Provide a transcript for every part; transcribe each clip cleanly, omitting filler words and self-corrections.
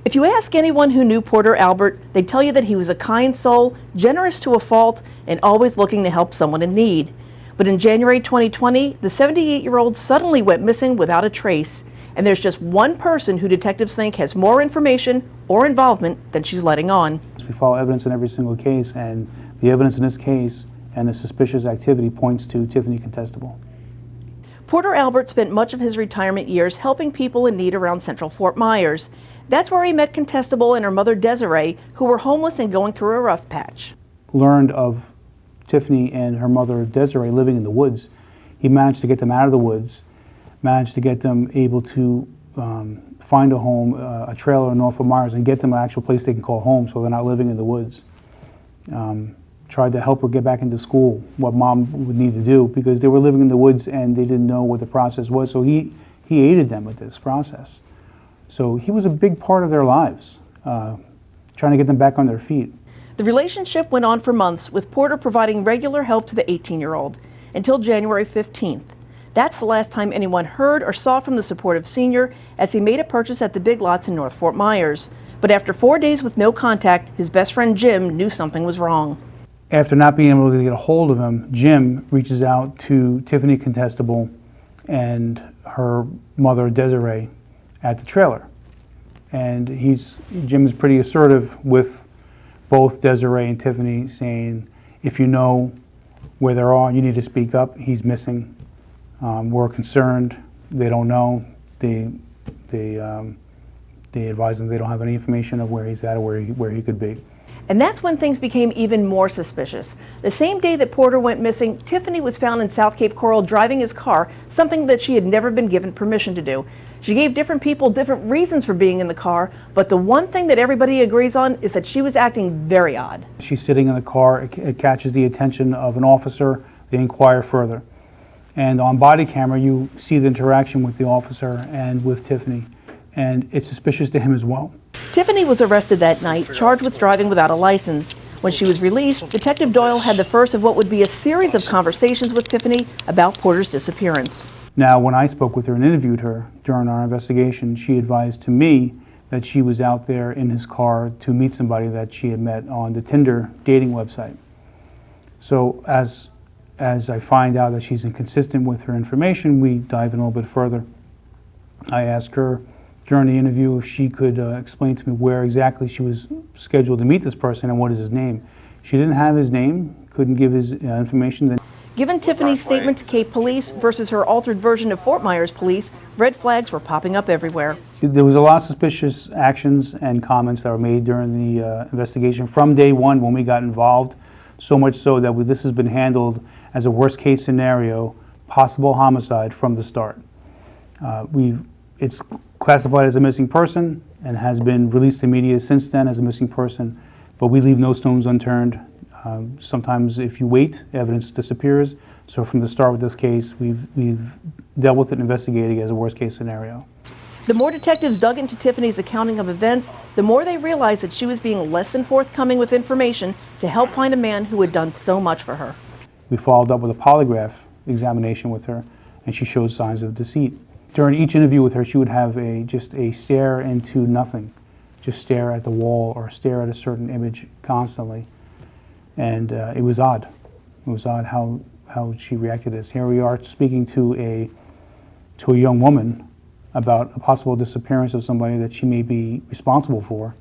If you ask anyone who knew Porter Albert, they'd tell you that he was a kind soul, generous to a fault, and always looking to help someone in need. But in January 2020, the 78-year-old suddenly went missing without a trace, and there's just one person who detectives think has more information or involvement than she's letting on. We follow evidence in every single case, and the evidence in this case and the suspicious activity points to Tiffany Contestable. Porter Albert spent much of his retirement years helping people in need around Central Fort Myers. That's where he met Contestable and her mother Desiree, who were homeless and going through a rough patch. Learned of Tiffany and her mother Desiree living in the woods. He managed to get them out of the woods, managed to get them able to find a home, a trailer in North Fort Myers, and get them an actual place they can call home so they're not living in the woods. Tried to help her get back into school, what mom would need to do, because they were living in the woods and they didn't know what the process was. So he aided them with this process. So he was a big part of their lives, trying to get them back on their feet. The relationship went on for months, with Porter providing regular help to the 18-year-old until January 15th. That's the last time anyone heard or saw from the supportive senior as he made a purchase at the Big Lots in North Fort Myers. But after 4 days with no contact, his best friend Jim knew something was wrong. After not being able to get a hold of him, Jim reaches out to Tiffany Contestable and her mother Desiree at the trailer. And Jim is pretty assertive with both Desiree and Tiffany, saying, if you know where they are, you need to speak up. He's missing. We're concerned. They don't know. They advise them they don't have any information of where he's at or where he could be. And that's when things became even more suspicious. The same day that Porter went missing, Tiffany was found in South Cape Coral driving his car, something that she had never been given permission to do. She gave different people different reasons for being in the car, but the one thing that everybody agrees on is that she was acting very odd. She's sitting in the car, it catches the attention of an officer, they inquire further. And on body camera, you see the interaction with the officer and with Tiffany, and it's suspicious to him as well. Tiffany was arrested that night, charged with driving without a license. When she was released, Detective Doyle had the first of what would be a series of conversations with Tiffany about Porter's disappearance. Now, when I spoke with her and interviewed her during our investigation, she advised to me that she was out there in his car to meet somebody that she had met on the Tinder dating website. So as I find out that she's inconsistent with her information, we dive in a little bit further. I asked her during the interview if she could explain to me where exactly she was scheduled to meet this person and what is his name. She didn't have his name, couldn't give his information. Given Tiffany's statement to Cape Police versus her altered version of Fort Myers Police, red flags were popping up everywhere. There was a lot of suspicious actions and comments that were made during the investigation from day one when we got involved, so much so that this has been handled as a worst case scenario, possible homicide from the start. It's classified as a missing person and has been released to media since then as a missing person, but we leave no stones unturned. Sometimes if you wait, evidence disappears. So from the start with this case, we've dealt with it and investigated it as a worst case scenario. The more detectives dug into Tiffany's accounting of events, the more they realized that she was being less than forthcoming with information to help find a man who had done so much for her. We followed up with a polygraph examination with her, and she showed signs of deceit. During each interview with her, she would have just a stare into nothing, just stare at the wall or stare at a certain image constantly. And it was odd. It was odd how she reacted to this. Here we are speaking to a young woman about a possible disappearance of somebody that she may be responsible for,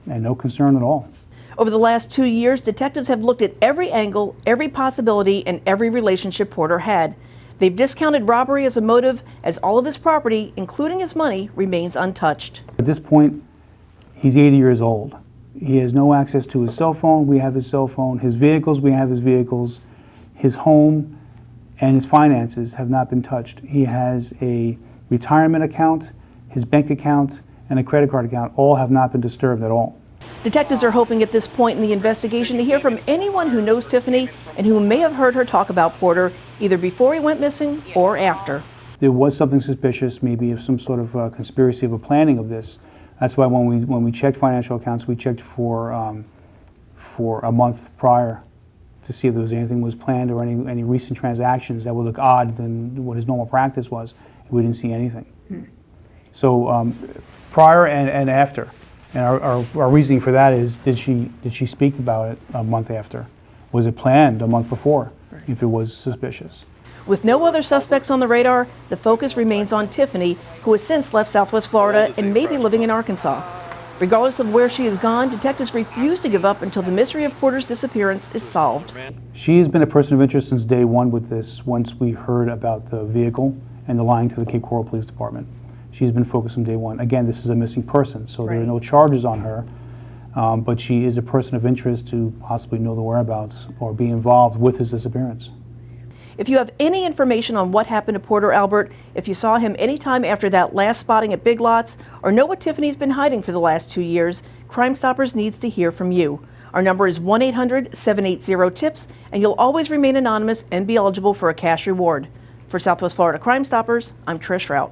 and no concern at all. Over the last 2 years, detectives have looked at every angle, every possibility, and every relationship Porter had. They've discounted robbery as a motive, as all of his property, including his money, remains untouched. At this point, he's 80 years old. He has no access to his cell phone. We have his cell phone. His vehicles, we have his vehicles. His home and his finances have not been touched. He has a retirement account, his bank account, and a credit card account. All have not been disturbed at all. Detectives are hoping at this point in the investigation to hear from anyone who knows Tiffany and who may have heard her talk about Porter, either before he went missing or after. There was something suspicious, maybe of some sort of conspiracy of a planning of this. That's why when we checked financial accounts, we checked for a month prior to see if there was anything was planned or any recent transactions that would look odd than what his normal practice was. We didn't see anything. So prior and after. And our reasoning for that is, did she speak about it a month after? Was it planned a month before, if it was suspicious? With no other suspects on the radar, the focus remains on Tiffany, who has since left Southwest Florida and may be living in Arkansas. Regardless of where she has gone, detectives refuse to give up until the mystery of Porter's disappearance is solved. She has been a person of interest since day one with this, once we heard about the vehicle and the lying to the Cape Coral Police Department. She's been focused from day one. Again, this is a missing person, so there are no charges on her, but she is a person of interest to possibly know the whereabouts or be involved with his disappearance. If you have any information on what happened to Porter Albert, if you saw him anytime after that last spotting at Big Lots, or know what Tiffany's been hiding for the last 2 years, Crime Stoppers needs to hear from you. Our number is 1-800-780-TIPS, and you'll always remain anonymous and be eligible for a cash reward. For Southwest Florida Crime Stoppers, I'm Trish Rout.